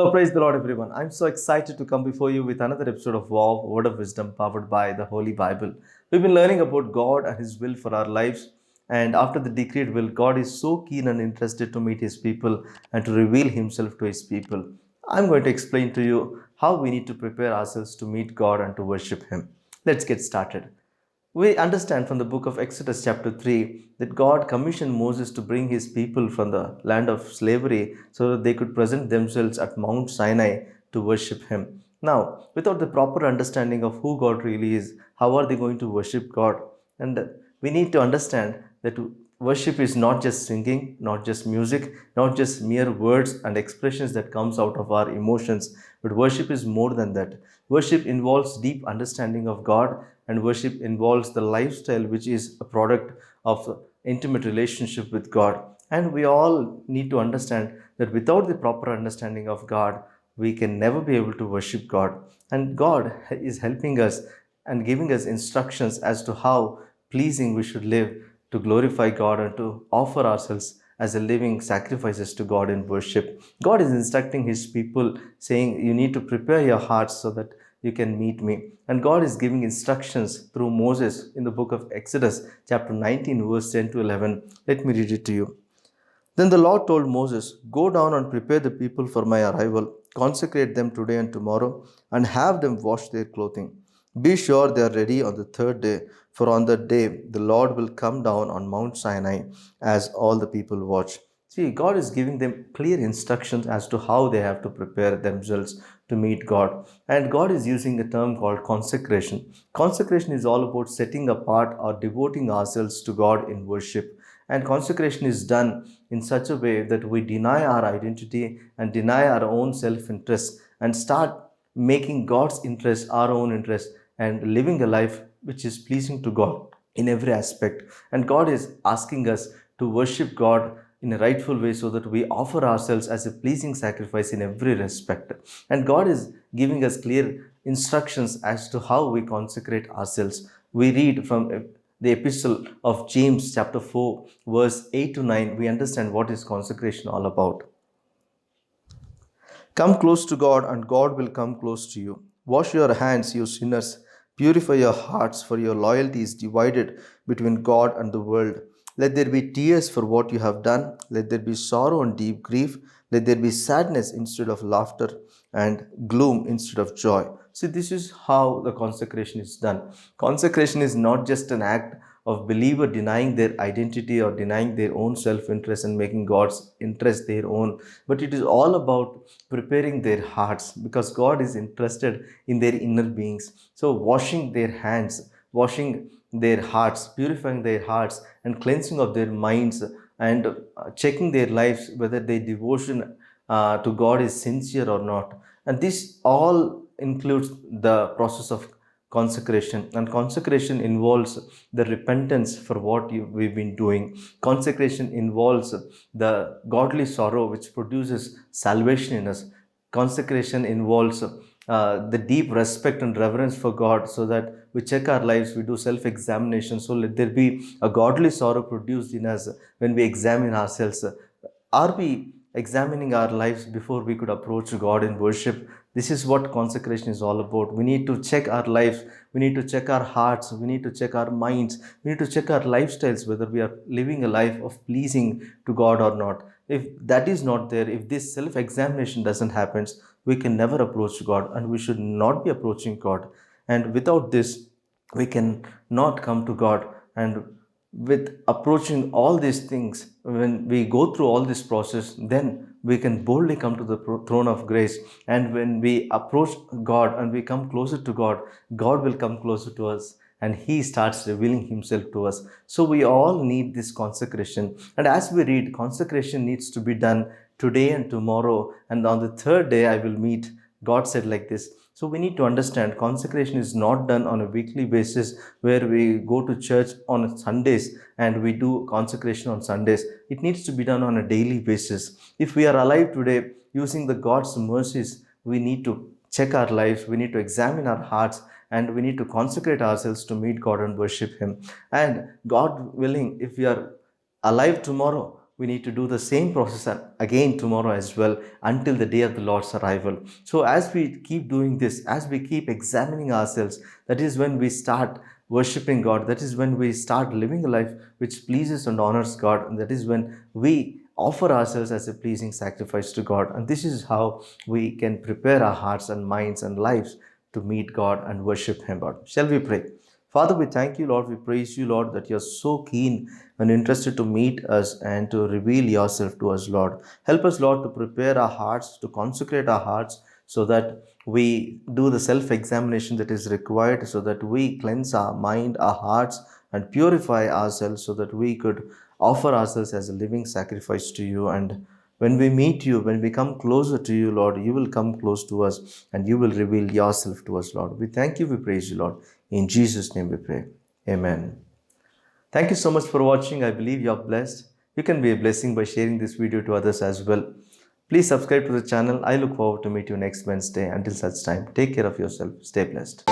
Hello, praise the Lord, everyone. I'm so excited to come before you with another episode of Wow, Word of Wisdom, powered by the Holy Bible. We've been learning about God and His will for our lives. And after the decreed will, God is so keen and interested to meet His people and to reveal Himself to His people. I'm going to explain to you how we need to prepare ourselves to meet God and to worship Him. Let's get started. We understand from the book of Exodus, chapter 3, that God commissioned Moses to bring his people from the land of slavery so that they could present themselves at Mount Sinai to worship him. Now, without the proper understanding of who God really is, how are they going to worship God? And we need to understand that worship is not just singing, not just music, not just mere words and expressions that comes out of our emotions, but worship is more than that. Worship involves deep understanding of God, and worship involves the lifestyle which is a product of intimate relationship with God. And we all need to understand that without the proper understanding of God, we can never be able to worship God. And God is helping us and giving us instructions as to how pleasing we should live to glorify God and to offer ourselves as a living sacrifices to God in worship. God is instructing His people, saying, you need to prepare your hearts so that you can meet me. And God is giving instructions through Moses in the book of Exodus, chapter 19, verse 10 to 11. Let me read it to you. Then the Lord told Moses, go down and prepare the people for my arrival. Consecrate them today and tomorrow, and have them wash their clothing. Be sure they are ready on the third day, for on that day the Lord will come down on Mount Sinai as all the people watch. See, God is giving them clear instructions as to how they have to prepare themselves to meet God. And God is using a term called consecration. Consecration is all about setting apart or devoting ourselves to God in worship. And consecration is done in such a way that we deny our identity and deny our own self interest and start making God's interest our own interest and living a life which is pleasing to God in every aspect. And God is asking us to worship God in a rightful way so that we offer ourselves as a pleasing sacrifice in every respect. And God is giving us clear instructions as to how we consecrate ourselves. We read from the epistle of James, chapter 4, verse 8 to 9, we understand what is consecration all about. Come close to God, and God will come close to you. Wash your hands, you sinners. Purify your hearts, for your loyalty is divided between God and the world. Let there be tears for what you have done. Let there be sorrow and deep grief. Let there be sadness instead of laughter and gloom instead of joy. See, this is how the consecration is done. Consecration is not just an act of believer denying their identity or denying their own self-interest and making God's interest their own, but it is all about preparing their hearts because God is interested in their inner beings. So washing their hands, washing their hearts, purifying their hearts and cleansing of their minds and checking their lives whether their devotion to God is sincere or not. And this all includes the process of consecration, and consecration involves the repentance for what we've been doing. Consecration involves the godly sorrow which produces salvation in us. Consecration involves the deep respect and reverence for God so that we check our lives, we do self examination. So let there be a godly sorrow produced in us when we examine ourselves. Are we examining our lives before we could approach God in worship? This is what consecration is all about. We need to check our lives, we need to check our hearts, we need to check our minds, we need to check our lifestyles whether we are living a life of pleasing to God or not. If that is not there, if this self examination doesn't happen, we can never approach God, and we should not be approaching God. And without this, we can not come to God. And with approaching all these things, when we go through all this process, then we can boldly come to the throne of grace. And when we approach God and we come closer to God, God will come closer to us and He starts revealing Himself to us. So we all need this consecration. And as we read, consecration needs to be done today and tomorrow, and on the third day I will meet. God said like this. So we need to understand consecration is not done on a weekly basis where we go to church on Sundays and we do consecration on Sundays. It needs to be done on a daily basis. If we are alive today using the God's mercies, we need to check our lives, we need to examine our hearts, and we need to consecrate ourselves to meet God and worship Him. And God willing, if we are alive tomorrow, we need to do the same process again tomorrow as well until the day of the Lord's arrival. So, as we keep doing this, as we keep examining ourselves, that is when we start worshiping God. That is when we start living a life which pleases and honors God. And that is when we offer ourselves as a pleasing sacrifice to God. And this is how we can prepare our hearts and minds and lives to meet God and worship Him, Lord. Shall we pray? Father, we thank you, Lord. We praise you, Lord, that you're so keen and interested to meet us and to reveal yourself to us, Lord. Help us, Lord, to prepare our hearts, to consecrate our hearts so that we do the self examination that is required, so that we cleanse our mind, our hearts, and purify ourselves so that we could offer ourselves as a living sacrifice to you. And when we meet you, when we come closer to you, Lord, you will come close to us and you will reveal yourself to us, Lord. We thank you, we praise you, Lord. In Jesus' name we pray. Amen. Thank you so much for watching. I believe you are blessed. You can be a blessing by sharing this video to others as well. Please subscribe to the channel. I look forward to meet you next Wednesday. Until such time, take care of yourself. Stay blessed.